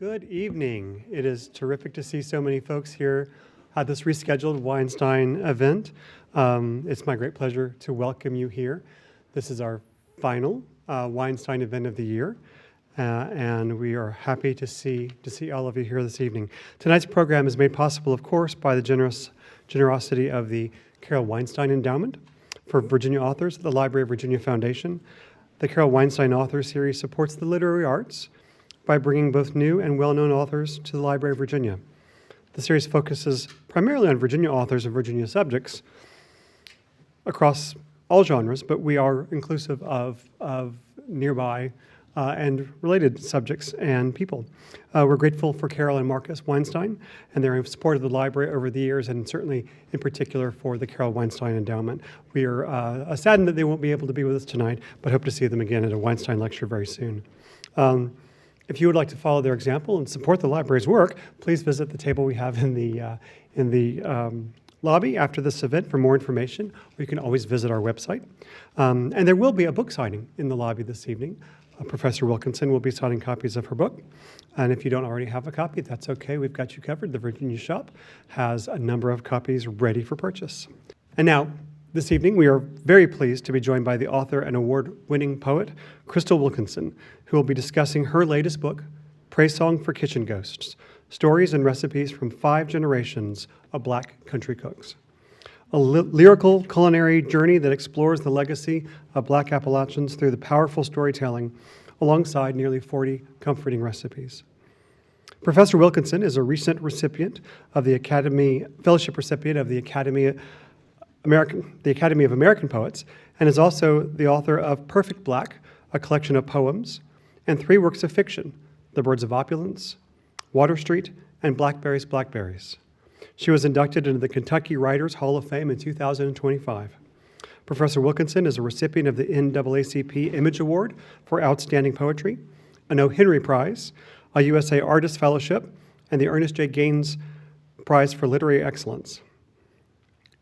Good evening. It is terrific to see so many folks here at this rescheduled Weinstein event. It's my great pleasure to welcome you here. This is our final Weinstein event of the year, and we are happy to see all of you here this evening. Tonight's program is made possible, of course, by the generosity of the Carole Weinstein Endowment for Virginia Authors at the Library of Virginia Foundation. The Carole Weinstein Author Series supports the literary arts by bringing both new and well-known authors to the Library of Virginia. The series focuses primarily on Virginia authors and Virginia subjects across all genres, but we are inclusive of nearby and related subjects and people. We're grateful for Carole and Marcus Weinstein and their support of the library over the years, and certainly in particular for the Carole Weinstein Endowment. We are saddened that they won't be able to be with us tonight, but hope to see them again at a Weinstein lecture very soon. If you would like to follow their example and support the library's work, please visit the table we have in the lobby after this event for more information, or you can always visit our website. And there will be a book signing in the lobby this evening. Professor Wilkinson will be signing copies of her book. And if you don't already have a copy, that's okay. We've got you covered. The Virginia Shop has a number of copies ready for purchase. And now, this evening, we are very pleased to be joined by the author and award-winning poet, Crystal Wilkinson, who will be discussing her latest book, Praisesong for Kitchen Ghosts, Stories and Recipes from 5 Generations of Black Country Cooks. A lyrical culinary journey that explores the legacy of Black Appalachians through the powerful storytelling alongside nearly 40 comforting recipes. Professor Wilkinson is a recent recipient of the Fellowship recipient of the Academy of American Poets, and is also the author of Perfect Black, a collection of poems, and 3 works of fiction, The Birds of Opulence, Water Street, and Blackberries, Blackberries. She was inducted into the Kentucky Writers Hall of Fame in 2025. Professor Wilkinson is a recipient of the NAACP Image Award for Outstanding Poetry, an O. Henry Prize, a USA Artist Fellowship, and the Ernest J. Gaines Prize for Literary Excellence.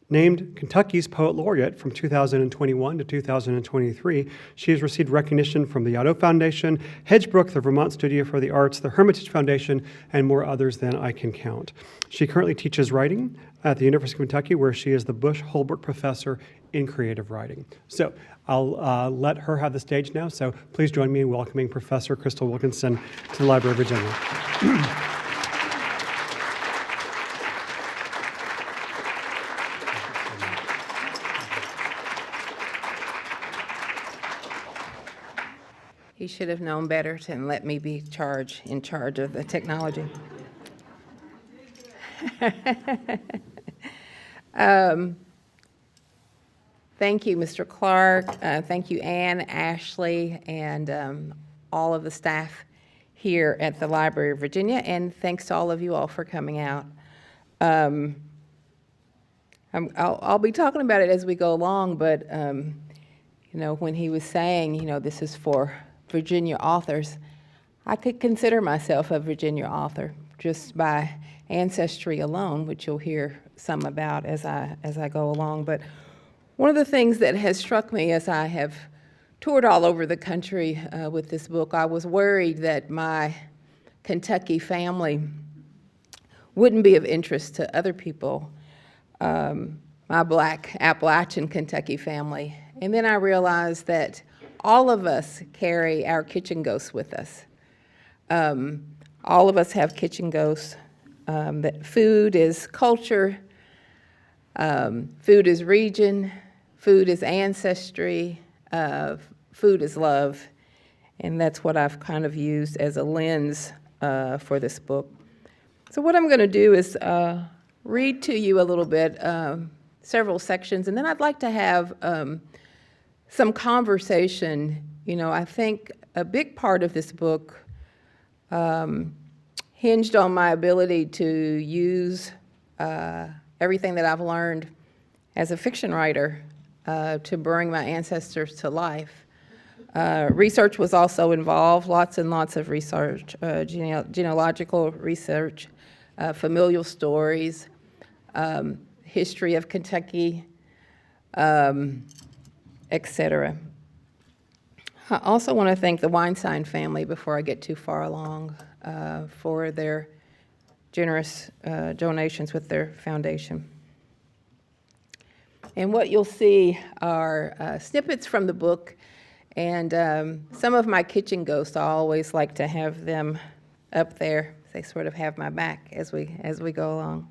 Named Kentucky's Poet Laureate from 2021 to 2023, she has received recognition from the Yaddo Foundation, Hedgebrook, the Vermont Studio for the Arts, the Hermitage Foundation, and more others than I can count. She currently teaches writing at the University of Kentucky, where she is the Bush Holbrook Professor in Creative Writing. So I'll let her have the stage now, so please join me in welcoming Professor Crystal Wilkinson to the Library of Virginia. He should have known better than let me be in charge of the technology. Thank you, Mr. Clark. Thank you, Ann, Ashley, and all of the staff here at the Library of Virginia, and thanks to all of you all for coming out. I'll be talking about it as we go along, but when he was saying, this is for Virginia authors, I could consider myself a Virginia author just by ancestry alone, which you'll hear some about as I go along. But one of the things that has struck me as I have toured all over the country with this book, I was worried that my Kentucky family wouldn't be of interest to other people, my Black Appalachian Kentucky family. And then I realized that all of us carry our kitchen ghosts with us. All of us have kitchen ghosts. That food is culture, food is region, food is ancestry, food is love. And that's what I've kind of used as a lens for this book. So what I'm going to do is read to you a little bit, several sections, and then I'd like to have some conversation. I think a big part of this book hinged on my ability to use everything that I've learned as a fiction writer to bring my ancestors to life. Research was also involved, lots and lots of research, genealogical research, familial stories, history of Kentucky, etc. I also want to thank the Weinstein family before I get too far along for their generous donations with their foundation. And what you'll see are snippets from the book, and some of my kitchen ghosts. I always like to have them up there. They sort of have my back as we go along.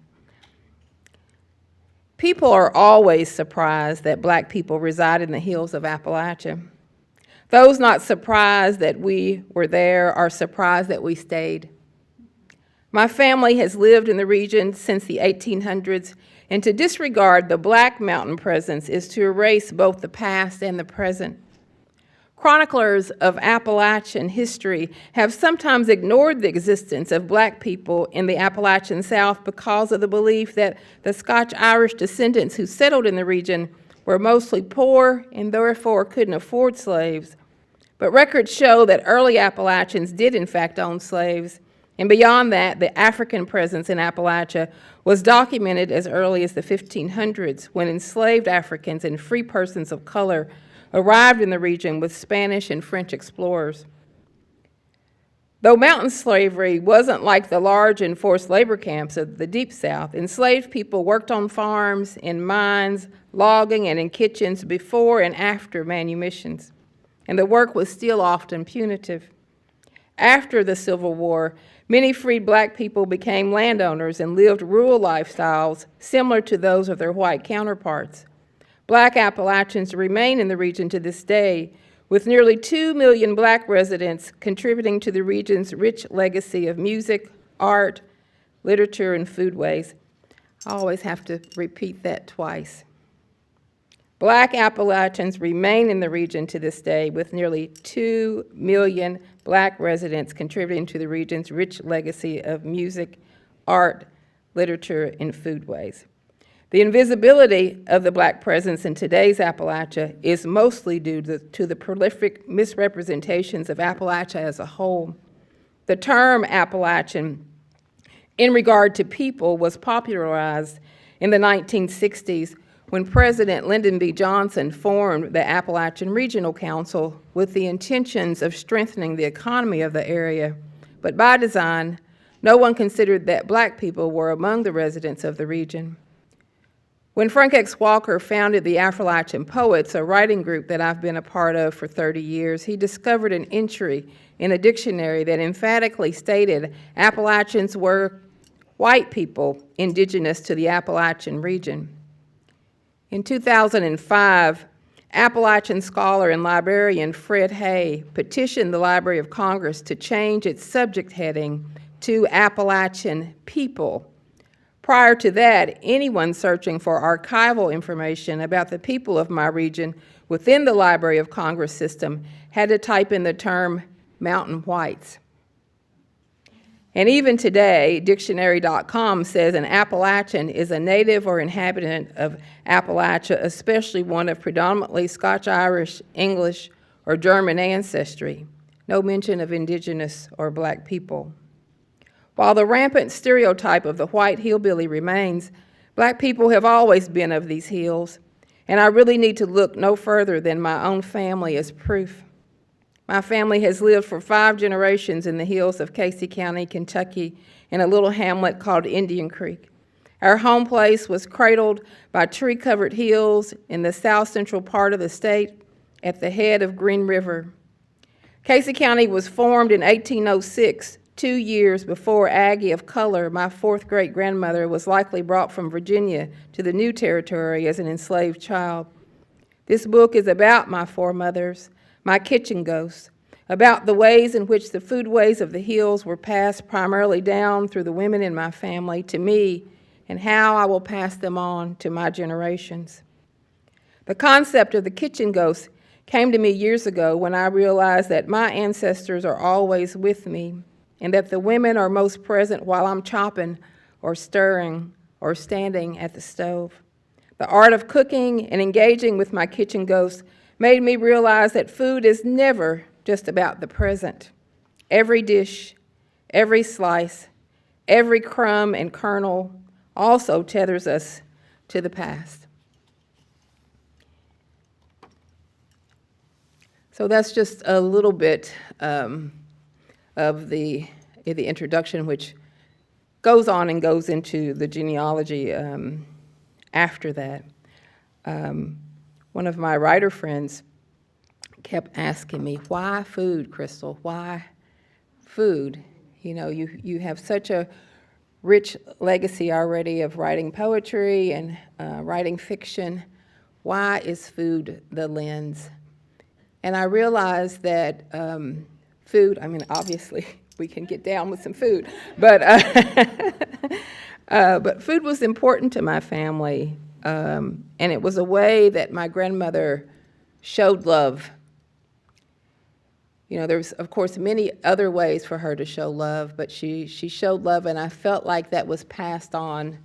People are always surprised that Black people reside in the hills of Appalachia. Those not surprised that we were there are surprised that we stayed. My family has lived in the region since the 1800s, and to disregard the Black mountain presence is to erase both the past and the present. Chroniclers of Appalachian history have sometimes ignored the existence of Black people in the Appalachian South because of the belief that the Scotch-Irish descendants who settled in the region were mostly poor and therefore couldn't afford slaves. But records show that early Appalachians did in fact own slaves, and beyond that, the African presence in Appalachia was documented as early as the 1500s, when enslaved Africans and free persons of color arrived in the region with Spanish and French explorers. Though mountain slavery wasn't like the large enforced labor camps of the Deep South, enslaved people worked on farms, in mines, logging, and in kitchens before and after manumissions, and the work was still often punitive. After the Civil War, many freed Black people became landowners and lived rural lifestyles similar to those of their white counterparts. Black Appalachians remain in the region to this day, with nearly 2 million Black residents contributing to the region's rich legacy of music, art, literature, and foodways. I always have to repeat that twice. Black Appalachians remain in the region to this day, with nearly 2 million Black residents contributing to the region's rich legacy of music, art, literature, and foodways. The invisibility of the Black presence in today's Appalachia is mostly due to the prolific misrepresentations of Appalachia as a whole. The term Appalachian, in regard to people, was popularized in the 1960s when President Lyndon B. Johnson formed the Appalachian Regional Council with the intentions of strengthening the economy of the area. But by design, no one considered that Black people were among the residents of the region. When Frank X. Walker founded the Appalachian Poets, a writing group that I've been a part of for 30 years, he discovered an entry in a dictionary that emphatically stated Appalachians were white people indigenous to the Appalachian region. In 2005, Appalachian scholar and librarian Fred Hay petitioned the Library of Congress to change its subject heading to Appalachian people. Prior to that, anyone searching for archival information about the people of my region within the Library of Congress system had to type in the term mountain whites. And even today, dictionary.com says an Appalachian is a native or inhabitant of Appalachia, especially one of predominantly Scotch-Irish, English, or German ancestry. No mention of indigenous or Black people. While the rampant stereotype of the white hillbilly remains, Black people have always been of these hills, and I really need to look no further than my own family as proof. My family has lived for 5 generations in the hills of Casey County, Kentucky, in a little hamlet called Indian Creek. Our home place was cradled by tree-covered hills in the south-central part of the state at the head of Green River. Casey County was formed in 1806, 2 years before Aggie of color, my 4th great-grandmother, was likely brought from Virginia to the new territory as an enslaved child. This book is about my foremothers, my kitchen ghosts, about the ways in which the foodways of the hills were passed primarily down through the women in my family to me, and how I will pass them on to my generations. The concept of the kitchen ghost came to me years ago when I realized that my ancestors are always with me, and that the women are most present while I'm chopping or stirring or standing at the stove. The art of cooking and engaging with my kitchen ghosts made me realize that food is never just about the present. Every dish, every slice, every crumb and kernel also tethers us to the past. So that's just a little bit of the introduction, which goes on and goes into the genealogy after that. One of my writer friends kept asking me, why food, Crystal? Why food? You know, you have such a rich legacy already of writing poetry and writing fiction. Why is food the lens? And I realized that food, I mean, obviously, we can get down with some food, but food was important to my family, and it was a way that my grandmother showed love. You know, there's, of course, many other ways for her to show love, but she showed love, and I felt like that was passed on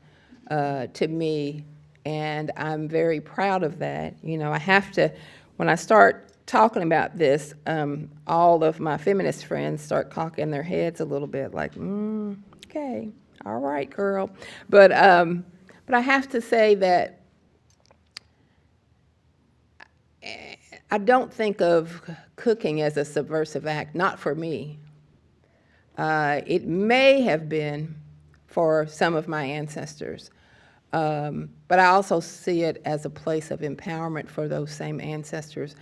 to me, and I'm very proud of that. You know, I have to, when I start talking about this, all of my feminist friends start cocking their heads a little bit, like, okay, all right, girl. But I have to say that I don't think of cooking as a subversive act, not for me. It may have been for some of my ancestors, but I also see it as a place of empowerment for those same ancestors.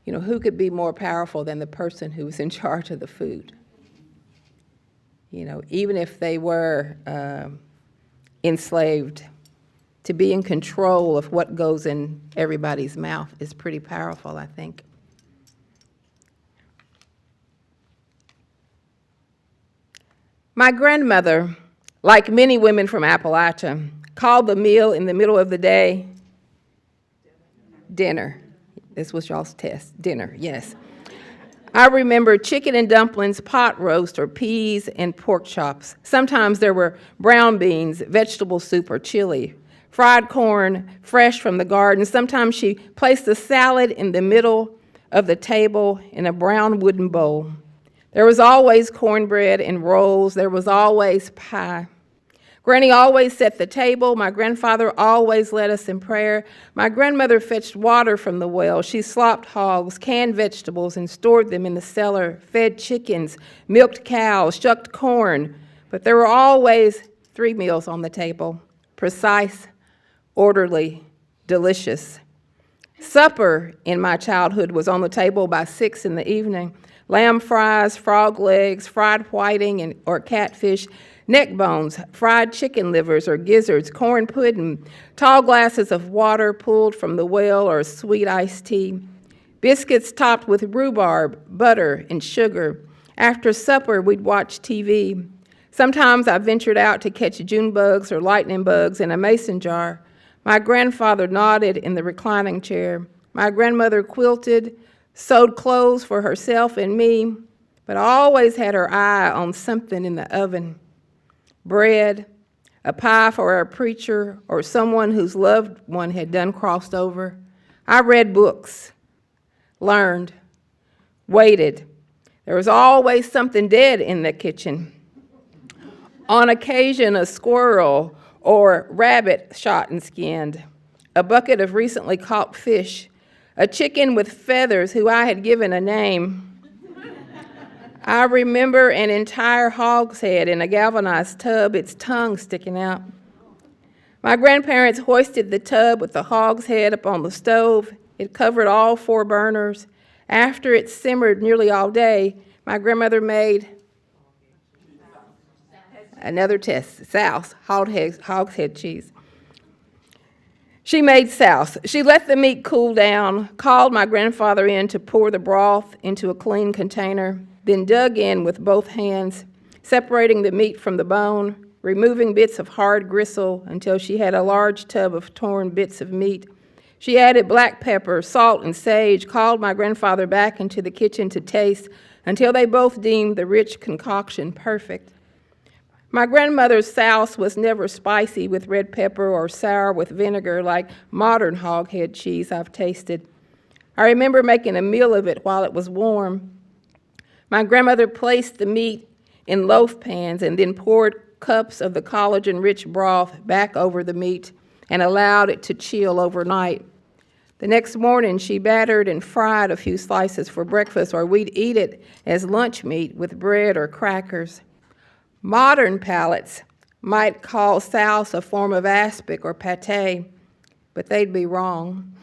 You know, who could be more powerful than the person who was in charge of the food? You know, even if they were enslaved, to be in control of what goes in everybody's mouth is pretty powerful, I think. My grandmother, like many women from Appalachia, called the meal in the middle of the day dinner. This was y'all's test, dinner, yes. I remember chicken and dumplings, pot roast, or peas and pork chops. Sometimes there were brown beans, vegetable soup, or chili, fried corn, fresh from the garden. Sometimes she placed the salad in the middle of the table in a brown wooden bowl. There was always cornbread and rolls. There was always pie. Granny always set the table. My grandfather always led us in prayer. My grandmother fetched water from the well. She slopped hogs, canned vegetables, and stored them in the cellar, fed chickens, milked cows, shucked corn. But there were always 3 meals on the table, precise, orderly, delicious. Supper in my childhood was on the table by 6 in the evening. Lamb fries, frog legs, fried whiting or catfish, neck bones, fried chicken livers or gizzards, corn pudding, tall glasses of water pulled from the well or sweet iced tea, biscuits topped with rhubarb, butter, and sugar. After supper, we'd watch TV. Sometimes I ventured out to catch June bugs or lightning bugs in a mason jar. My grandfather nodded in the reclining chair. My grandmother quilted, sewed clothes for herself and me, but always had her eye on something in the oven. Bread, a pie for our preacher, or someone whose loved one had done crossed over. I read books, learned, waited. There was always something dead in the kitchen. On occasion, a squirrel or rabbit shot and skinned, a bucket of recently caught fish, a chicken with feathers who I had given a name. I remember an entire hog's head in a galvanized tub, its tongue sticking out. My grandparents hoisted the tub with the hog's head up on the stove. It covered all 4 burners. After it simmered nearly all day, my grandmother made another test, souse, hog's head cheese. She made souse. She let the meat cool down, called my grandfather in to pour the broth into a clean container, then dug in with both hands, separating the meat from the bone, removing bits of hard gristle until she had a large tub of torn bits of meat. She added black pepper, salt, and sage, called my grandfather back into the kitchen to taste until they both deemed the rich concoction perfect. My grandmother's souse was never spicy with red pepper or sour with vinegar like modern hoghead cheese I've tasted. I remember making a meal of it while it was warm. My grandmother placed the meat in loaf pans and then poured cups of the collagen-rich broth back over the meat and allowed it to chill overnight. The next morning, she battered and fried a few slices for breakfast, or we'd eat it as lunch meat with bread or crackers. Modern palates might call souse a form of aspic or pâté, but they'd be wrong,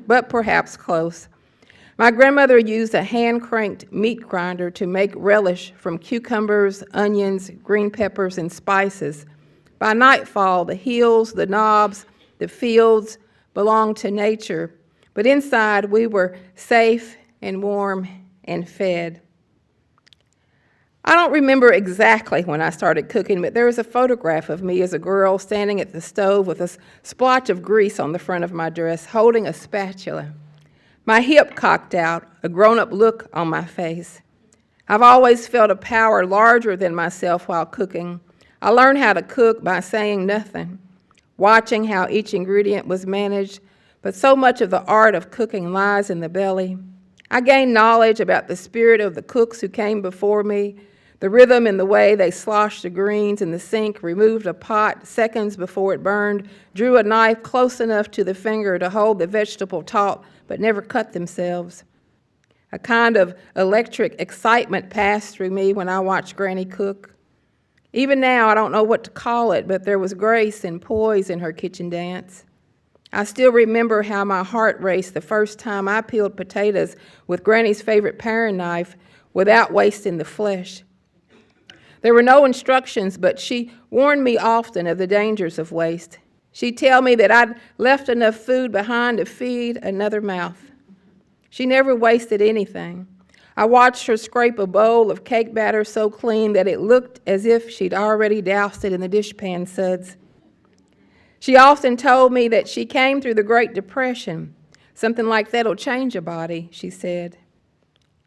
but perhaps close. My grandmother used a hand-cranked meat grinder to make relish from cucumbers, onions, green peppers, and spices. By nightfall, the hills, the knobs, the fields belonged to nature, but inside we were safe and warm and fed. I don't remember exactly when I started cooking, but there is a photograph of me as a girl standing at the stove with a splotch of grease on the front of my dress, holding a spatula. My hip cocked out, a grown-up look on my face. I've always felt a power larger than myself while cooking. I learned how to cook by saying nothing, watching how each ingredient was managed, but so much of the art of cooking lies in the belly. I gained knowledge about the spirit of the cooks who came before me, the rhythm in the way they sloshed the greens in the sink, removed a pot seconds before it burned, drew a knife close enough to the finger to hold the vegetable taut, but never cut themselves. A kind of electric excitement passed through me when I watched Granny cook. Even now, I don't know what to call it, but there was grace and poise in her kitchen dance. I still remember how my heart raced the first time I peeled potatoes with Granny's favorite paring knife without wasting the flesh. There were no instructions, but she warned me often of the dangers of waste. She'd tell me that I'd left enough food behind to feed another mouth. She never wasted anything. I watched her scrape a bowl of cake batter so clean that it looked as if she'd already doused it in the dishpan suds. She often told me that she came through the Great Depression. Something like that'll change a body, she said.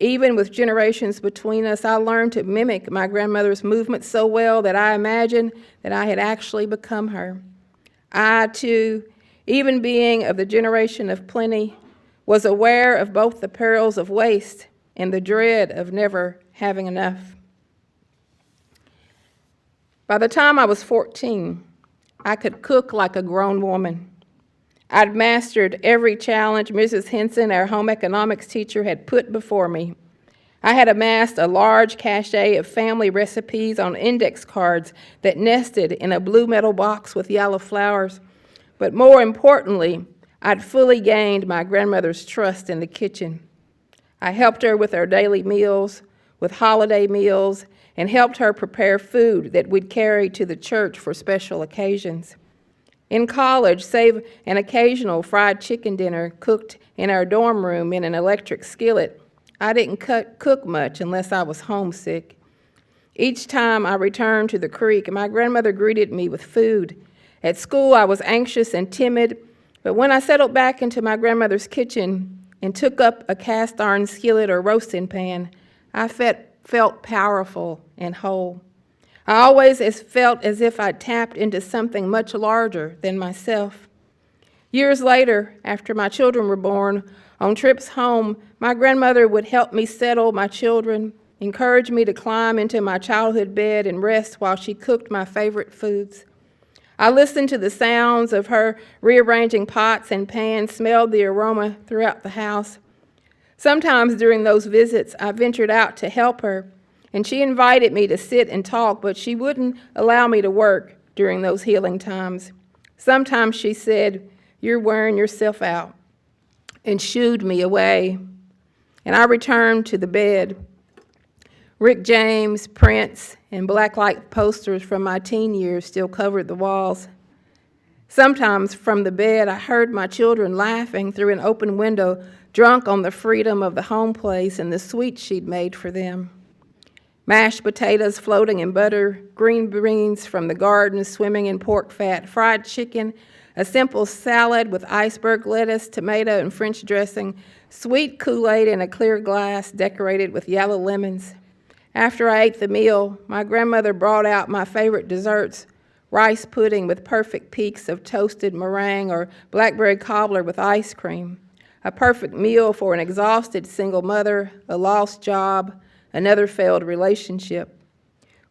Even with generations between us, I learned to mimic my grandmother's movements so well that I imagined that I had actually become her. I, too, even being of the generation of plenty, was aware of both the perils of waste and the dread of never having enough. By the time I was 14, I could cook like a grown woman. I'd mastered every challenge Mrs. Henson, our home economics teacher, had put before me. I had amassed a large cache of family recipes on index cards that nested in a blue metal box with yellow flowers. But more importantly, I'd fully gained my grandmother's trust in the kitchen. I helped her with our daily meals, with holiday meals, and helped her prepare food that we'd carry to the church for special occasions. In college, save an occasional fried chicken dinner cooked in our dorm room in an electric skillet, I didn't cook much unless I was homesick. Each time I returned to the creek, my grandmother greeted me with food. At school, I was anxious and timid, but when I settled back into my grandmother's kitchen and took up a cast iron skillet or roasting pan, I felt powerful and whole. I always felt as if I'd tapped into something much larger than myself. Years later, after my children were born, on trips home, my grandmother would help me settle my children, encourage me to climb into my childhood bed and rest while she cooked my favorite foods. I listened to the sounds of her rearranging pots and pans, smelled the aroma throughout the house. Sometimes during those visits, I ventured out to help her, and she invited me to sit and talk, but she wouldn't allow me to work during those healing times. Sometimes she said, "You're wearing yourself out," and shooed me away. And I returned to the bed. Rick James, Prince, and black light posters from my teen years still covered the walls. Sometimes from the bed, I heard my children laughing through an open window, drunk on the freedom of the home place and the sweets she'd made for them. Mashed potatoes floating in butter, green beans from the garden swimming in pork fat, fried chicken, a simple salad with iceberg lettuce, tomato, and French dressing, sweet Kool-Aid in a clear glass decorated with yellow lemons. After I ate the meal, my grandmother brought out my favorite desserts, rice pudding with perfect peaks of toasted meringue or blackberry cobbler with ice cream, a perfect meal for an exhausted single mother, a lost job, another failed relationship.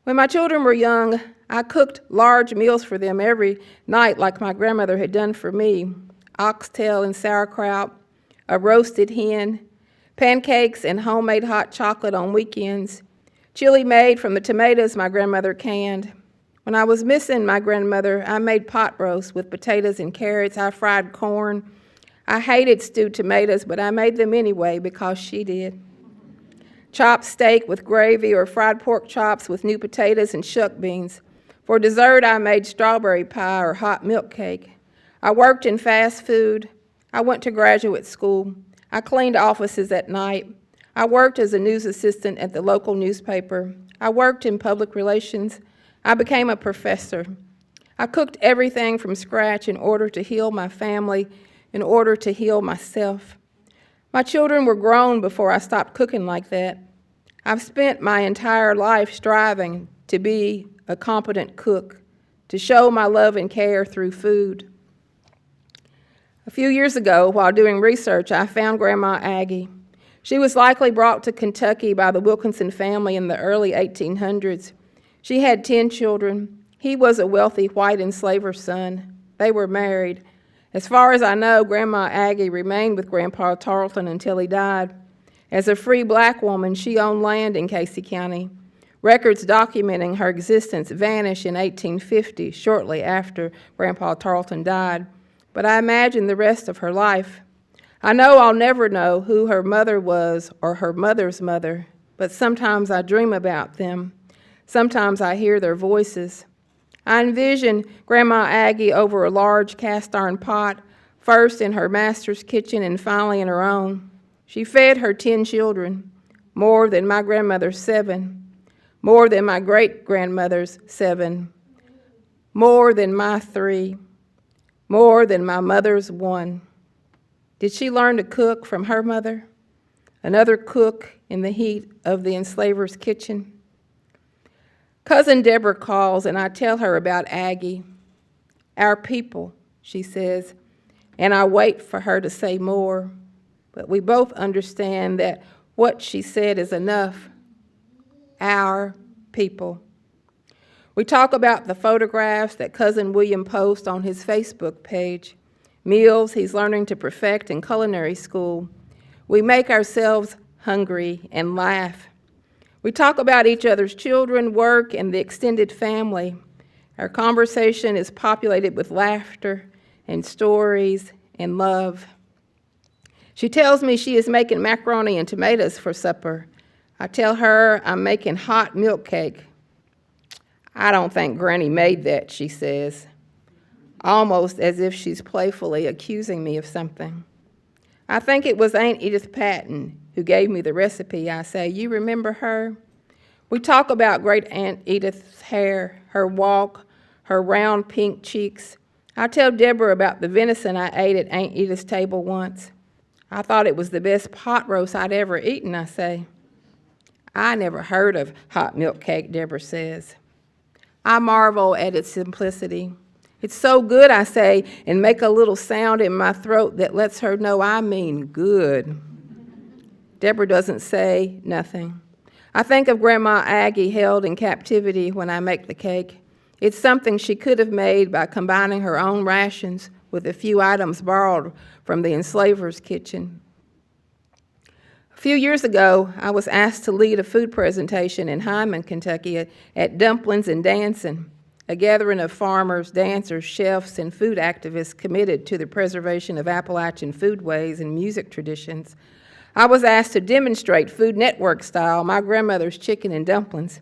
When my children were young, I cooked large meals for them every night like my grandmother had done for me. oxtail and sauerkraut, a roasted hen, pancakes and homemade hot chocolate on weekends, chili made from the tomatoes my grandmother canned. When I was missing my grandmother, I made pot roast with potatoes and carrots. I fried corn. I hated stewed tomatoes, but I made them anyway because she did. Chopped steak with gravy or fried pork chops with new potatoes and shuck beans. For dessert, I made strawberry pie or hot milk cake. I worked in fast food. I went to graduate school. I cleaned offices at night. I worked as a news assistant at the local newspaper. I worked in public relations. I became a professor. I cooked everything from scratch in order to heal my family, in order to heal myself. My children were grown before I stopped cooking like that. I've spent my entire life striving to be a competent cook, to show my love and care through food. A few years ago, while doing research, I found Grandma Aggie. She was likely brought to Kentucky by the Wilkinson family in the early 1800s. She had 10 children. He was a wealthy white enslaver son. They were married. As far as I know, Grandma Aggie remained with Grandpa Tarleton until he died. As a free black woman, she owned land in Casey County. Records documenting her existence vanished in 1850, shortly after Grandpa Tarleton died. But I imagine the rest of her life. I know I'll never know who her mother was or her mother's mother, but sometimes I dream about them. Sometimes I hear their voices. I envision Grandma Aggie over a large cast iron pot, first in her master's kitchen and finally in her own. She fed her 10 children, more than my grandmother's 7, more than my great-grandmother's 7, more than my 3, more than my mother's 1. Did she learn to cook from her mother? Another cook in the heat of the enslaver's kitchen? Cousin Deborah calls and I tell her about Aggie. Our people, she says, and I wait for her to say more. But we both understand that what she said is enough. Our people. We talk about the photographs that Cousin William posts on his Facebook page, meals he's learning to perfect in culinary school. We make ourselves hungry and laugh. We talk about each other's children, work, and the extended family. Our conversation is populated with laughter and stories and love. She tells me she is making macaroni and tomatoes for supper. I tell her I'm making hot milk cake. I don't think Granny made that, she says, almost as if she's playfully accusing me of something. I think it was Aunt Edith Patton who gave me the recipe. I say, you remember her? We talk about great Aunt Edith's hair, her walk, her round pink cheeks. I tell Deborah about the venison I ate at Aunt Edith's table once. I thought it was the best pot roast I'd ever eaten, I say. I never heard of hot milk cake, Deborah says. I marvel at its simplicity. It's so good, I say, and make a little sound in my throat that lets her know I mean good. Deborah doesn't say nothing. I think of Grandma Aggie held in captivity when I make the cake. It's something she could have made by combining her own rations with a few items borrowed from the enslaver's kitchen. A few years ago, I was asked to lead a food presentation in Hyman, Kentucky at Dumplings and Dancing, a gathering of farmers, dancers, chefs, and food activists committed to the preservation of Appalachian foodways and music traditions. I was asked to demonstrate Food Network style my grandmother's chicken and dumplings.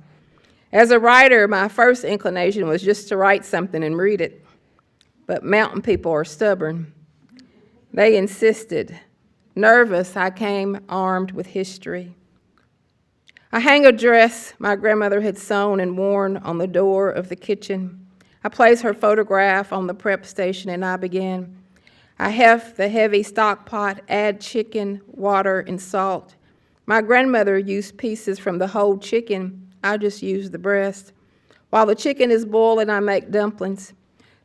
As a writer, my first inclination was just to write something and read it. But mountain people are stubborn. They insisted. Nervous, I came armed with history. I hang a dress my grandmother had sewn and worn on the door of the kitchen. I place her photograph on the prep station and I begin. I heft the heavy stock pot, add chicken, water, and salt. My grandmother used pieces from the whole chicken. I just use the breast. While the chicken is boiling, I make dumplings.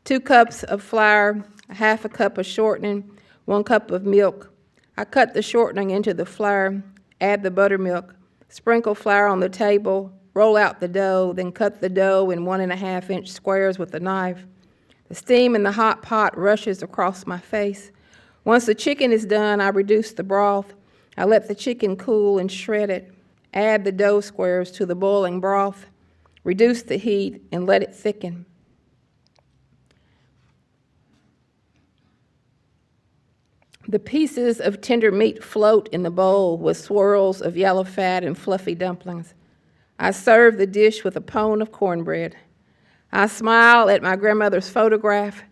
2 cups of flour, 1/2 cup of shortening, 1 cup of milk. I cut the shortening into the flour, add the buttermilk, sprinkle flour on the table, roll out the dough, then cut the dough in 1.5-inch squares with a knife. The steam in the hot pot rushes across my face. Once the chicken is done, I reduce the broth. I let the chicken cool and shred it. Add the dough squares to the boiling broth. Reduce the heat and let it thicken. The pieces of tender meat float in the bowl with swirls of yellow fat and fluffy dumplings. I serve the dish with a pone of cornbread. I smile at my grandmother's photograph,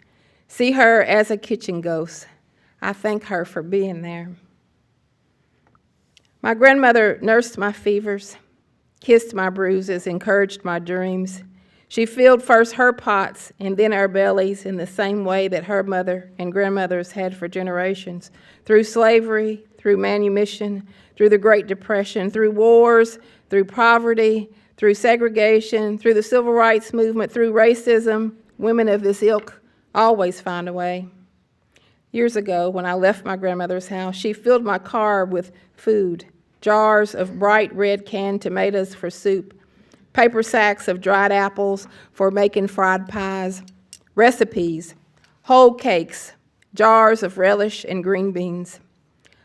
see her as a kitchen ghost. I thank her for being there. My grandmother nursed my fevers, kissed my bruises, encouraged my dreams. She filled first her pots and then our bellies in the same way that her mother and grandmothers had for generations, through slavery, through manumission, through the Great Depression, through wars, through poverty, through segregation, through the civil rights movement, through racism. Women of this ilk always find a way. Years ago, when I left my grandmother's house, she filled my car with food, jars of bright red canned tomatoes for soup, paper sacks of dried apples for making fried pies, recipes, whole cakes, jars of relish and green beans.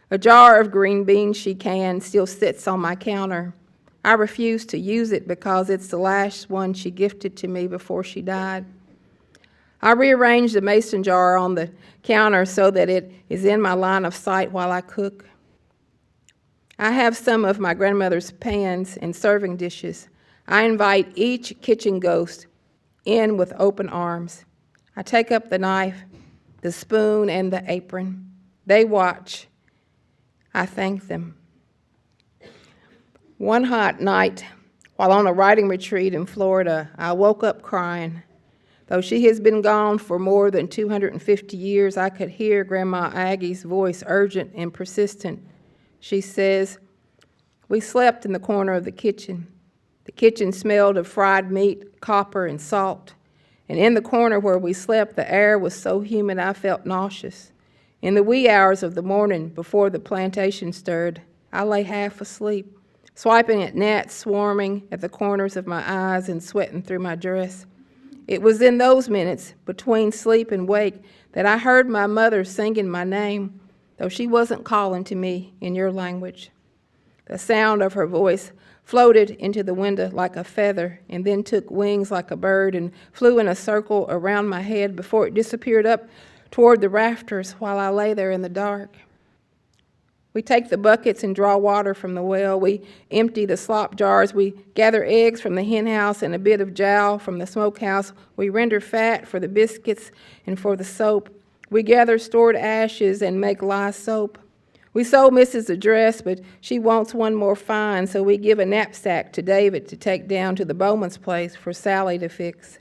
A jar of green beans she canned still sits on my counter. I refuse to use it because it's the last one she gifted to me before she died. I rearrange the mason jar on the counter so that it is in my line of sight while I cook. I have some of my grandmother's pans and serving dishes. I invite each kitchen ghost in with open arms. I take up the knife, the spoon, and the apron. They watch. I thank them. One hot night, while on a writing retreat in Florida, I woke up crying. Though she has been gone for more than 250 years, I could hear Grandma Aggie's voice, urgent and persistent. She says, "We slept in the corner of the kitchen. The kitchen smelled of fried meat, copper, and salt. And in the corner where we slept, the air was so humid I felt nauseous. In the wee hours of the morning, before the plantation stirred, I lay half asleep, swiping at gnats swarming at the corners of my eyes and sweating through my dress. It was in those minutes, between sleep and wake, that I heard my mother singing my name, though she wasn't calling to me in your language. The sound of her voice floated into the window like a feather and then took wings like a bird and flew in a circle around my head before it disappeared up toward the rafters while I lay there in the dark. We take the buckets and draw water from the well. We empty the slop jars. We gather eggs from the hen house and a bit of jowl from the smokehouse. We render fat for the biscuits and for the soap. We gather stored ashes and make lye soap. We sold Mrs. a dress, but she wants one more fine, so we give a knapsack to David to take down to the Bowman's place for Sally to fix.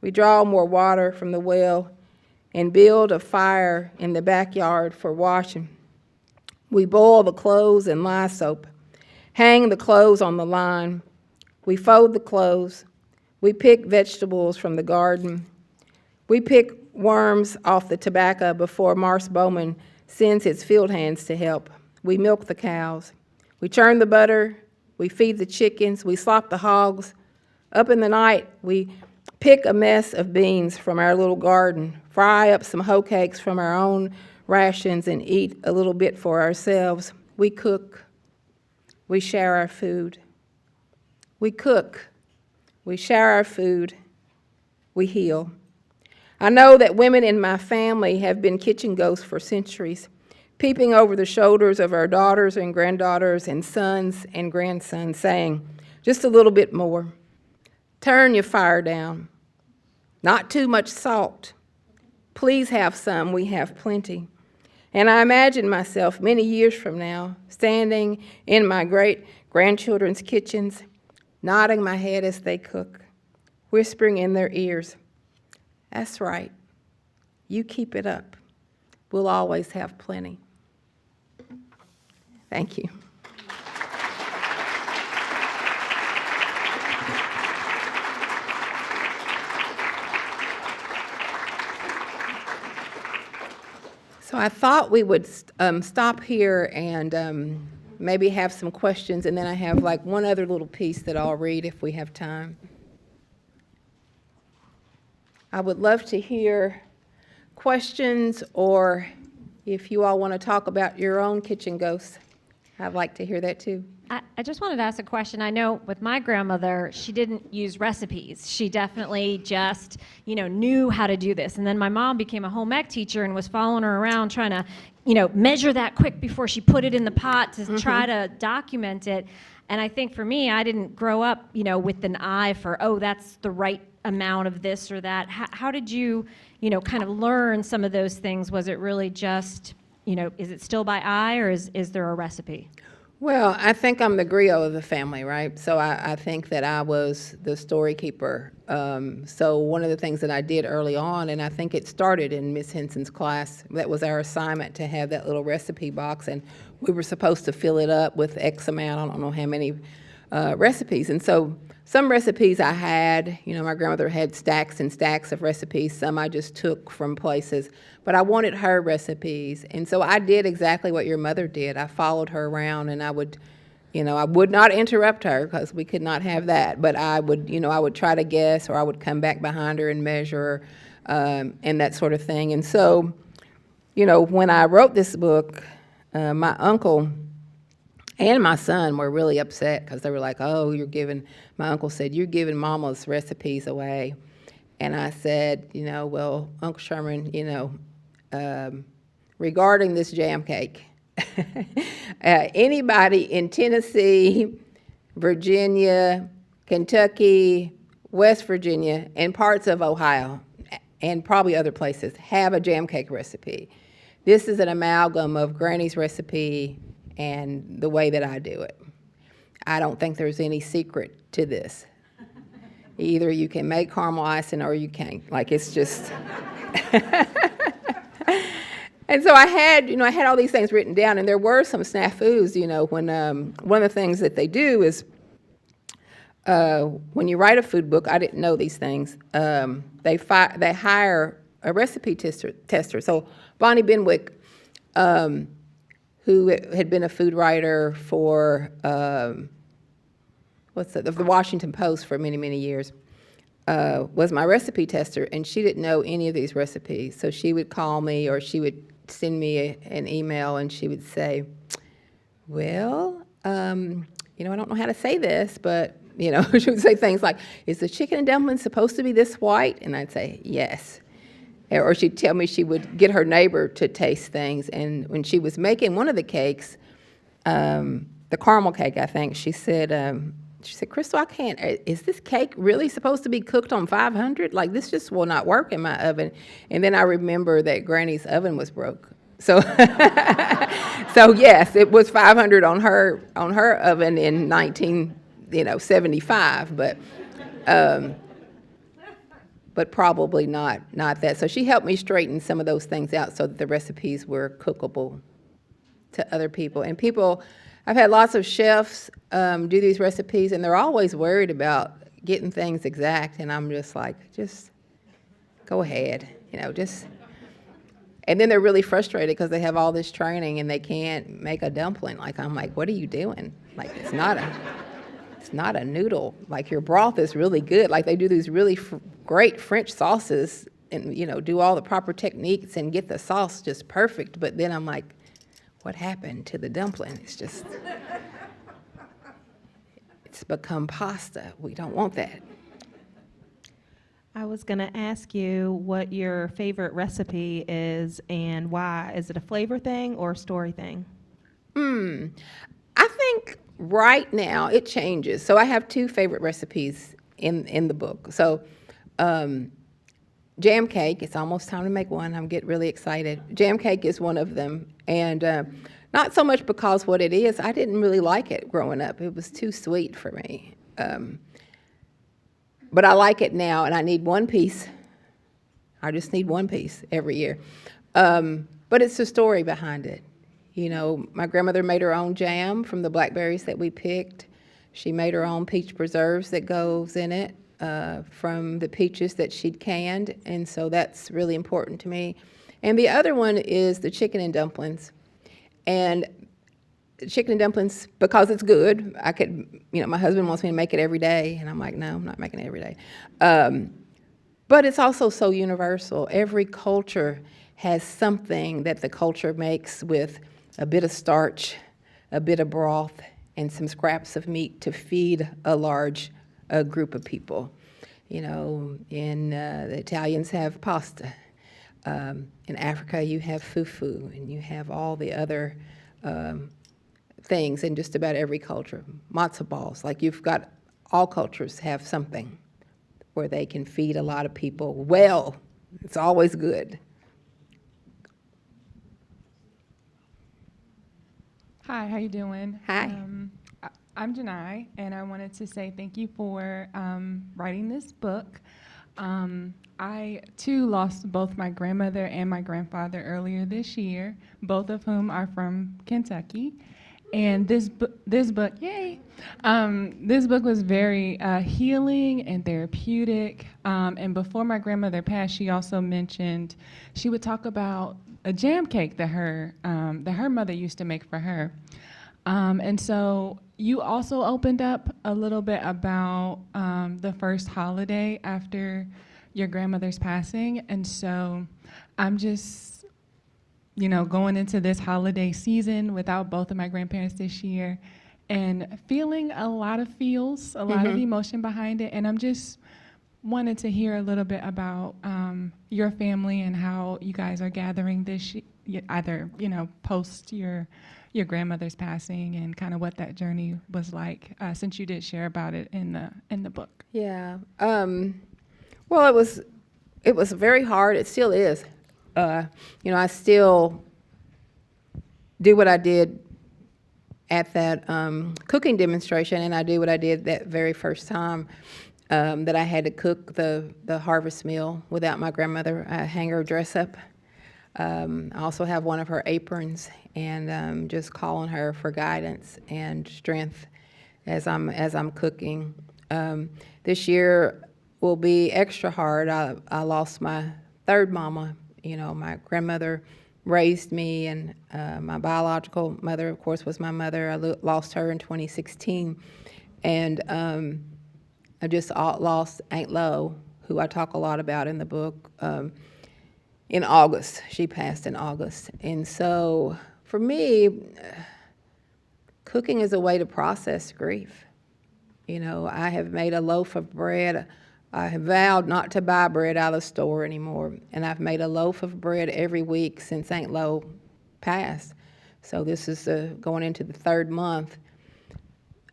We draw more water from the well and build a fire in the backyard for washing. We boil the clothes in lye soap, hang the clothes on the line. We fold the clothes. We pick vegetables from the garden. We pick worms off the tobacco before Marse Bowman sends his field hands to help. We milk the cows. We churn the butter. We feed the chickens. We slop the hogs. Up in the night, we pick a mess of beans from our little garden, fry up some hoe cakes from our own rations, and eat a little bit for ourselves. We cook. We share our food. We cook. We share our food. We heal. I know that women in my family have been kitchen ghosts for centuries, peeping over the shoulders of our daughters and granddaughters and sons and grandsons, saying, just a little bit more. Turn your fire down. Not too much salt. Please have some, we have plenty. And I imagine myself many years from now, standing in my great-grandchildren's kitchens, nodding my head as they cook, whispering in their ears, that's right, you keep it up. We'll always have plenty. Thank you. So I thought we would stop here and maybe have some questions, and then I have like one other little piece that I'll read if we have time. I would love to hear questions or if you all want to talk about your own kitchen ghosts, I'd like to hear that too. I just wanted to ask a question. I know with my grandmother, she didn't use recipes. She definitely just, knew how to do this. And then my mom became a home ec teacher and was following her around trying to, measure that quick before she put it in the pot to try to document it. And I think for me, I didn't grow up, with an eye for, that's the right amount of this or that. How did you, kind of learn some of those things? Was it really just, is it still by eye, or is there a recipe? Well, I think I'm the griot of the family, right? So I think that I was the story keeper. So one of the things that I did early on, and I think it started in Miss Henson's class, that was our assignment to have that little recipe box, and we were supposed to fill it up with X amount, I don't know how many recipes. And so some recipes I had, my grandmother had stacks and stacks of recipes. Some I just took from places, but I wanted her recipes. And so I did exactly what your mother did. I followed her around, and I would not interrupt her because we could not have that, but I would try to guess, or I would come back behind her and measure, and that sort of thing. And so, when I wrote this book, my uncle and my son were really upset because they were like, my uncle said, you're giving Mama's recipes away. And I said, well, Uncle Sherman, regarding this jam cake, anybody in Tennessee, Virginia, Kentucky, West Virginia, and parts of Ohio, and probably other places, have a jam cake recipe. This is an amalgam of Granny's recipe and the way that I do it. I don't think there's any secret to this. Either you can make caramel icing or you can't. It's just... And so I had all these things written down, and there were some snafus, when one of the things that they do is when you write a food book, I didn't know these things, they hire a recipe tester. So Bonnie Benwick, who had been a food writer for the Washington Post for many, many years, was my recipe tester, and she didn't know any of these recipes. So she would call me, or she would send me an email, and she would say, well, I don't know how to say this, but, she would say things like, is the chicken and dumplings supposed to be this white? And I'd say, yes. Or she'd tell me she would get her neighbor to taste things, and when she was making one of the cakes, the caramel cake, I think, she said, Crystal, I can't, is this cake really supposed to be cooked on 500? This just will not work in my oven. And then I remember that Granny's oven was broke. So, so yes, it was 500 on her oven in 1975, but probably not that. So she helped me straighten some of those things out so that the recipes were cookable to other people. And I've had lots of chefs do these recipes, and they're always worried about getting things exact, and I'm just like, just go ahead, and then they're really frustrated because they have all this training and they can't make a dumpling. I'm like, what are you doing? It's not a noodle. Your broth is really good. They do these really great French sauces and, do all the proper techniques and get the sauce just perfect, but then I'm like, what happened to the dumpling? It's become pasta. We don't want that. I was going to ask you what your favorite recipe is and why. Is it a flavor thing or a story thing? I think right now it changes. So I have two favorite recipes in the book. So jam cake, it's almost time to make one. I'm getting really excited. Jam cake is one of them. And not so much because what it is, I didn't really like it growing up. It was too sweet for me. But I like it now, and I need one piece. I just need one piece every year. But it's the story behind it. My grandmother made her own jam from the blackberries that we picked. She made her own peach preserves that goes in it from the peaches that she'd canned, and so that's really important to me. And the other one is the chicken and dumplings. And chicken and dumplings, because it's good, I could, my husband wants me to make it every day, and I'm like, no, I'm not making it every day. But it's also so universal. Every culture has something that the culture makes with a bit of starch, a bit of broth, and some scraps of meat to feed a large group of people. You know, the Italians have pasta. In Africa, you have fufu, and you have all the other things in just about every culture. Matzo balls, like you've got, all cultures have something where they can feed a lot of people well. It's always good. Hi, how you doing? Hi. I'm Janai, and I wanted to say thank you for writing this book. I, too, lost both my grandmother and my grandfather earlier this year, both of whom are from Kentucky. And this book, yay! This book was very healing and therapeutic. And before my grandmother passed, she also mentioned she would talk about a jam cake that her mother used to make for her. And so you also opened up a little bit about the first holiday after your grandmother's passing. And so I'm just, going into this holiday season without both of my grandparents this year and feeling a lot of feels, a lot of emotion behind it. And I'm just wanted to hear a little bit about your family and how you guys are gathering this either, post your grandmother's passing and kind of what that journey was like, since you did share about it in the book. Yeah. Well, it was very hard. It still is. I still do what I did at that cooking demonstration, and I do what I did that very first time that I had to cook the harvest meal without my grandmother. I hang her dress up. I also have one of her aprons, and just calling her for guidance and strength as I'm cooking. This year will be extra hard. I lost my third mama. My grandmother raised me, and my biological mother, of course, was my mother. I lost her in 2016, and I just lost Aunt Lo, who I talk a lot about in the book, in August. She passed in August. And so for me, cooking is a way to process grief. I have made a loaf of bread. I have vowed not to buy bread out of the store anymore, and I've made a loaf of bread every week since Aunt Lo passed. So this is going into the third month.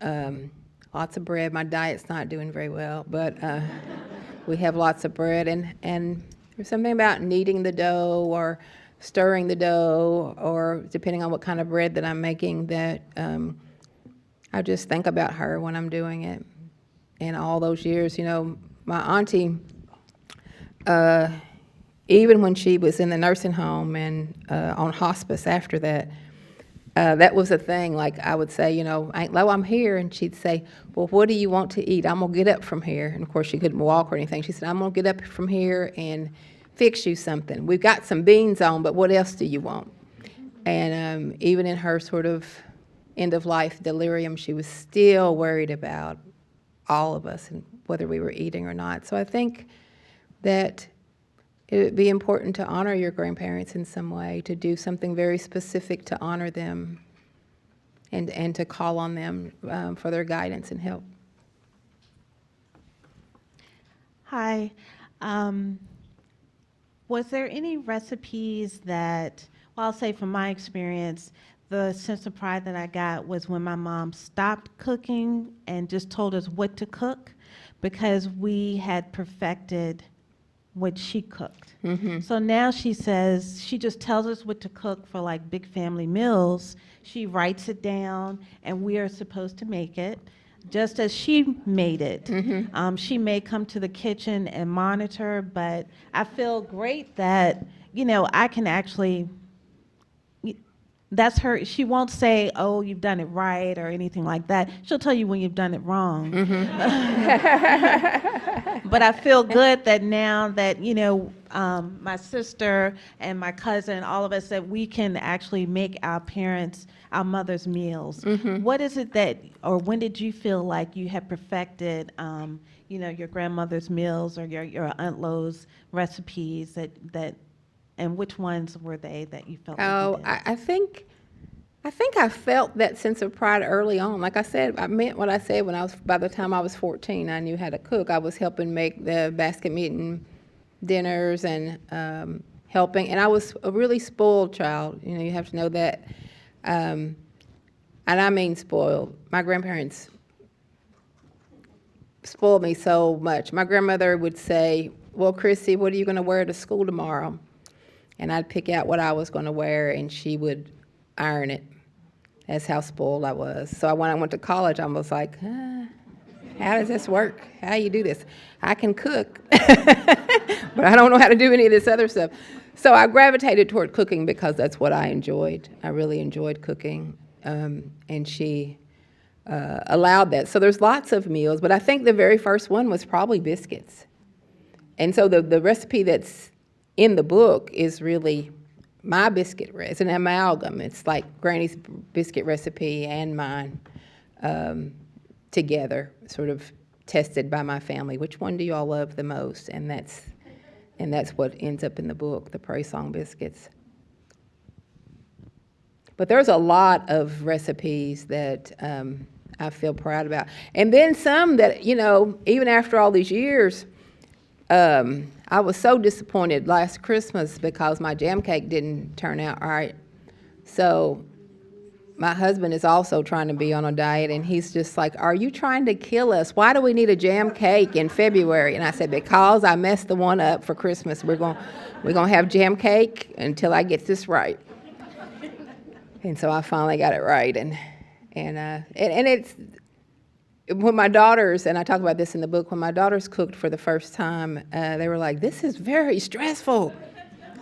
Lots of bread. My diet's not doing very well, but we have lots of bread, and there's something about kneading the dough or stirring the dough, or depending on what kind of bread that I'm making, that I just think about her when I'm doing it. And all those years, my auntie, even when she was in the nursing home and on hospice after that, that was a thing. Like I would say, Aunt Lo, I'm here. And she'd say, well, what do you want to eat? I'm going to get up from here. And of course, she couldn't walk or anything. She said, I'm going to get up from here and fix you something. We've got some beans on, but what else do you want? And even in her sort of end-of-life delirium, she was still worried about all of us and whether we were eating or not. So I think that it would be important to honor your grandparents in some way, to do something very specific to honor them and to call on them for their guidance and help. Hi. Was there any recipes that, well, I'll say from my experience, the sense of pride that I got was when my mom stopped cooking and just told us what to cook, because we had perfected what she cooked. Mm-hmm. So now she says, she just tells us what to cook for like big family meals. She writes it down and we are supposed to make it just as she made it. Mm-hmm. She may come to the kitchen and monitor, but I feel great that, I can actually, that's her, she won't say, oh, you've done it right or anything like that. She'll tell you when you've done it wrong. Mm-hmm. But I feel good that now that, my sister and my cousin, all of us, that we can actually make our mother's meals. Mm-hmm. What is it that, or when did you feel like you had perfected, your grandmother's meals or your Aunt Lo's recipes that And which ones were they that you felt? Oh, like you did? I think I felt that sense of pride early on. Like I said, I meant what I said by the time I was 14, I knew how to cook. I was helping make the basket meeting dinners and helping, and I was a really spoiled child. You know, you have to know that. And I mean spoiled. My grandparents spoiled me so much. My grandmother would say, well, Chrissy, what are you going to wear to school tomorrow? And I'd pick out what I was going to wear, and she would iron it. That's how spoiled I was. So when I went to college, I was like, how does this work? How do you do this? I can cook, but I don't know how to do any of this other stuff. So I gravitated toward cooking because that's what I enjoyed. I really enjoyed cooking, and she allowed that. So there's lots of meals, but I think the very first one was probably biscuits. And so the recipe that's in the book is really my biscuit. It's an amalgam. It's like Granny's biscuit recipe and mine together, sort of tested by my family. Which one do you all love the most? And that's what ends up in the book, the Praisesong biscuits. But there's a lot of recipes that I feel proud about. And then some that, you know, even after all these years, I was so disappointed last Christmas because my jam cake didn't turn out right. So my husband is also trying to be on a diet, and he's just like, are you trying to kill us? Why do we need a jam cake in February? And I said, because I messed the one up for Christmas. We're gonna have jam cake until I get this right. And so I finally got it right, and it's when my daughters, and I talk about this in the book, when my daughters cooked for the first time, they were like, this is very stressful.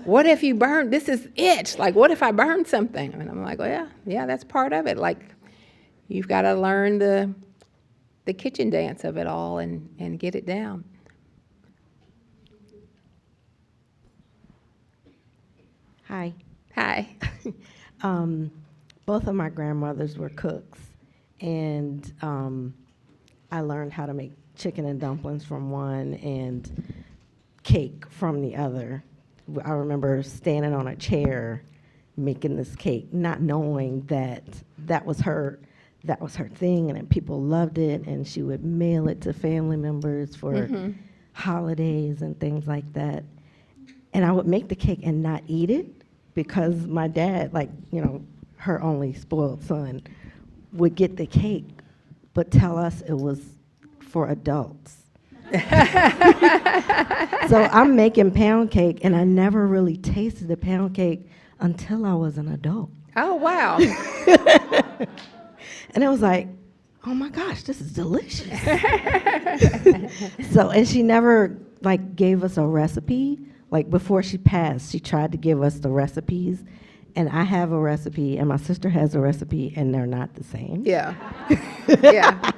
What if you burn? This is it. Like, what if I burn something? And I'm like, well, yeah, that's part of it. Like, you've got to learn the kitchen dance of it all and get it down. Hi. Hi. Both of my grandmothers were cooks, and I learned how to make chicken and dumplings from one and cake from the other. I remember standing on a chair making this cake, not knowing that that was her thing, and that people loved it, and she would mail it to family members for holidays and things like that. And I would make the cake and not eat it because my dad, like, you know, her only spoiled son, would get the cake but tell us it was for adults. So I'm making pound cake, and I never really tasted the pound cake until I was an adult. Oh, wow. And it was like, oh my gosh, this is delicious. So, and she never like gave us a recipe. Like before she passed, she tried to give us the recipes, and I have a recipe, and my sister has a recipe, and they're not the same. Yeah. Yeah.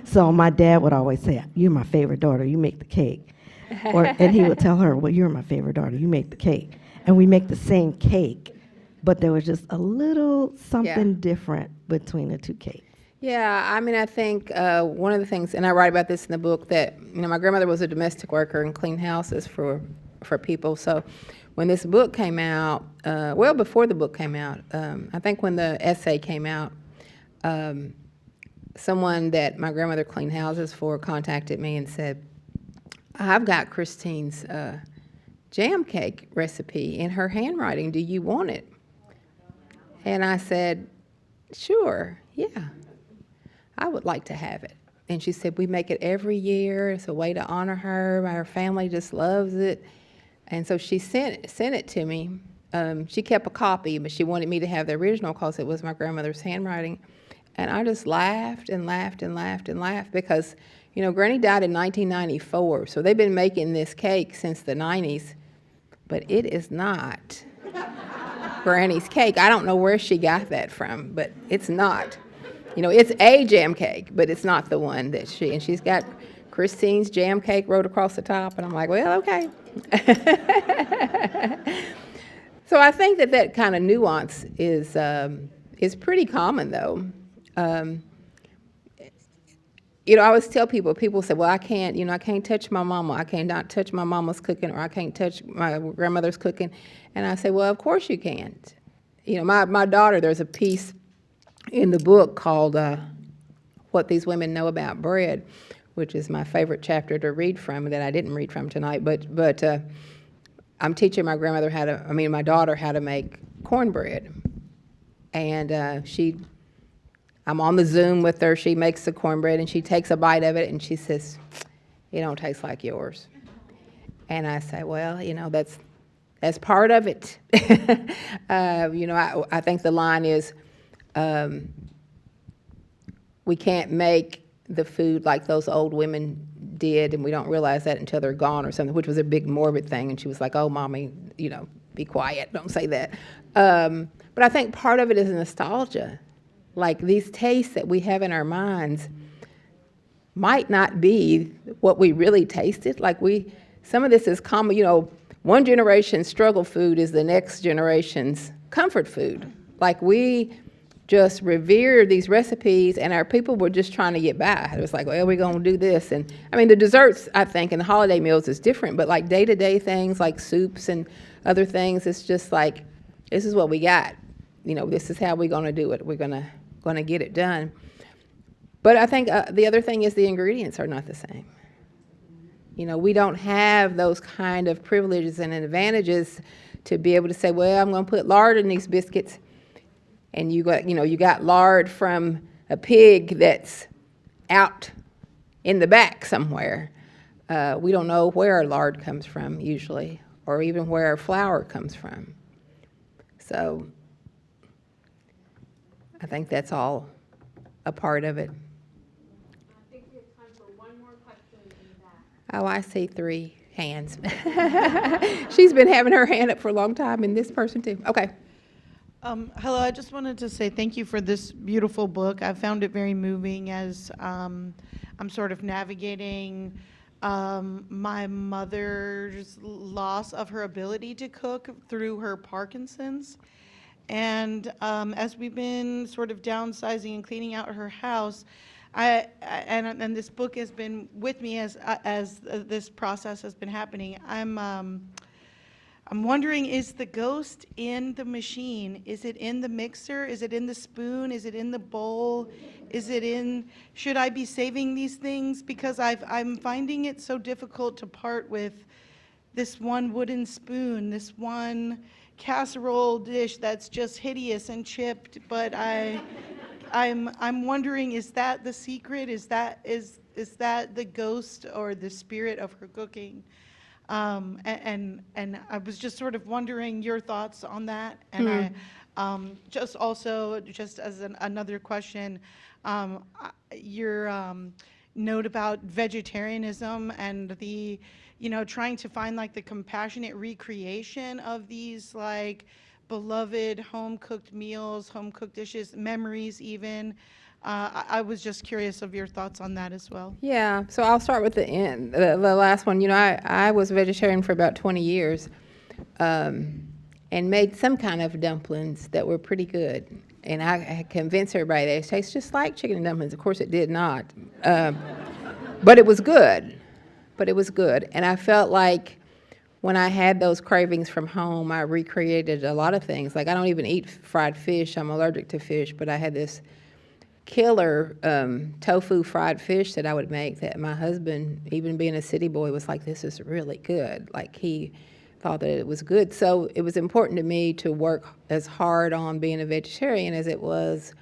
So my dad would always say, you're my favorite daughter, you make the cake. And he would tell her, well, you're my favorite daughter, you make the cake. And we make the same cake, but there was just a little something different between the two cakes. Yeah, I mean, I think one of the things, and I write about this in the book, that, you know, my grandmother was a domestic worker and cleaned houses for people. So when this book came out, well, before the book came out, I think when the essay came out, someone that my grandmother cleaned houses for contacted me and said, I've got Christine's jam cake recipe in her handwriting. Do you want it? And I said, sure, yeah, I would like to have it. And she said, we make it every year. It's a way to honor her. Our family just loves it. And so she sent it to me. She kept a copy, but she wanted me to have the original because it was my grandmother's handwriting. And I just laughed and laughed and laughed and laughed because, you know, Granny died in 1994, so they've been making this cake since the 90s, but it is not Granny's cake. I don't know where she got that from, but it's not. You know, it's a jam cake, but it's not the one that and she's got Christine's jam cake wrote across the top, and I'm like, well, okay. So I think that kind of nuance is pretty common, though. I always tell people say, well, I can't touch my mama. I cannot touch my mama's cooking, or I can't touch my grandmother's cooking. And I say, well, of course you can't. My daughter, there's a piece in the book called What These Women Know About Bread, which is my favorite chapter to read from that I didn't read from tonight. But I'm teaching my daughter how to make cornbread. And I'm on the Zoom with her. She makes the cornbread, and she takes a bite of it, and she says, "It don't taste like yours." And I say, well, that's part of it. I think the line is, we can't make the food like those old women did, and we don't realize that until they're gone or something, which was a big morbid thing. And she was like, "Oh, Mommy, be quiet, don't say that." But I think part of it is nostalgia. Like, these tastes that we have in our minds might not be what we really tasted. Like, some of this is common, one generation's struggle food is the next generation's comfort food. Like, we just revere these recipes, and our people were just trying to get by. It was like, well, we're going to do this. And the desserts, I think, and the holiday meals is different, but like day-to-day things like soups and other things, it's just like, this is what we got. This is how we're going to do it. We're going to get it done. But I think the other thing is the ingredients are not the same. We don't have those kind of privileges and advantages to be able to say, well, I'm going to put lard in these biscuits. And you got lard from a pig that's out in the back somewhere. We don't know where our lard comes from usually, or even where our flour comes from. So I think that's all a part of it. I think we have time for one more question in the back. Oh, I see 3 hands. She's been having her hand up for a long time, and this person too. Okay. Hello, I just wanted to say thank you for this beautiful book. I found it very moving as I'm sort of navigating my mother's loss of her ability to cook through her Parkinson's. And as we've been sort of downsizing and cleaning out her house, and this book has been with me as this process has been happening. I'm wondering, is the ghost in the machine? Is it in the mixer? Is it in the spoon? Is it in the bowl? Should I be saving these things? Because I'm finding it so difficult to part with this one wooden spoon, this one casserole dish that's just hideous and chipped. But I'm wondering, is that the secret? Is that the ghost or the spirit of her cooking? And I was just sort of wondering your thoughts on that. And just as another question, your note about vegetarianism and the, trying to find like the compassionate recreation of these like beloved home-cooked meals, home-cooked dishes, memories even. I was just curious of your thoughts on that as well. Yeah, so I'll start with the end, the last one. I was vegetarian for about 20 years and made some kind of dumplings that were pretty good. And I convinced everybody they taste just like chicken and dumplings. Of course, it did not. But it was good. And I felt like when I had those cravings from home, I recreated a lot of things. Like, I don't even eat fried fish. I'm allergic to fish, but I had this killer tofu fried fish that I would make that my husband, even being a city boy, was like, this is really good. Like, he thought that it was good. So it was important to me to work as hard on being a vegetarian as it was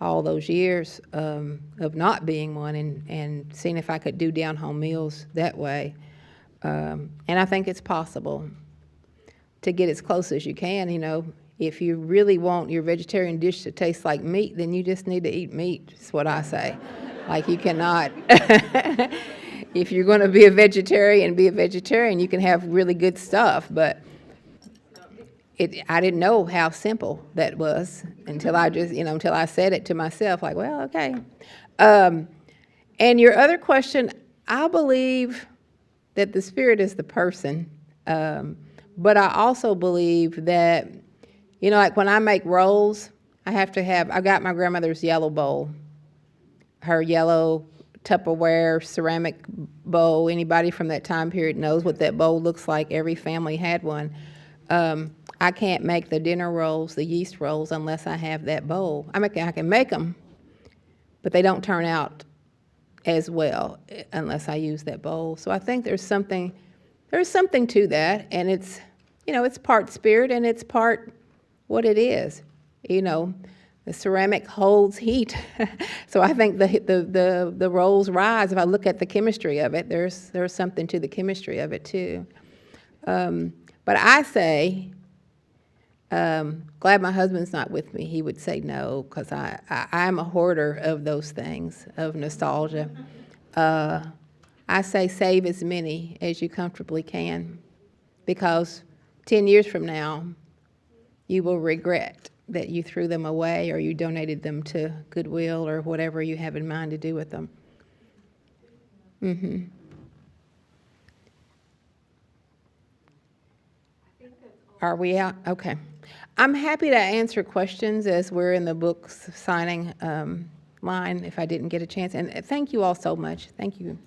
all those years of not being one, and seeing if I could do down-home meals that way. And I think it's possible to get as close as you can. If you really want your vegetarian dish to taste like meat, then you just need to eat meat, is what I say. Like, you cannot, if you're going to be a vegetarian, you can have really good stuff, but I didn't know how simple that was until I said it to myself, like, well, okay. And your other question, I believe that the spirit is the person, but I also believe that, like when I make rolls, I got my grandmother's yellow bowl, her yellow Tupperware ceramic bowl. Anybody from that time period knows what that bowl looks like. Every family had one. I can't make the dinner rolls, the yeast rolls, unless I have that bowl. I can make them, but they don't turn out as well unless I use that bowl. So I think there's something to that, and it's, it's part spirit and it's part what it is. The ceramic holds heat, so I think the rolls rise. If I look at the chemistry of it, there's something to the chemistry of it too. But I say, glad my husband's not with me. He would say no, because I'm a hoarder of those things, of nostalgia. I say save as many as you comfortably can, because 10 years from now, you will regret that you threw them away or you donated them to Goodwill or whatever you have in mind to do with them. Mm-hmm. Are we out? Okay. I'm happy to answer questions as we're in the books signing line if I didn't get a chance. And thank you all so much. Thank you.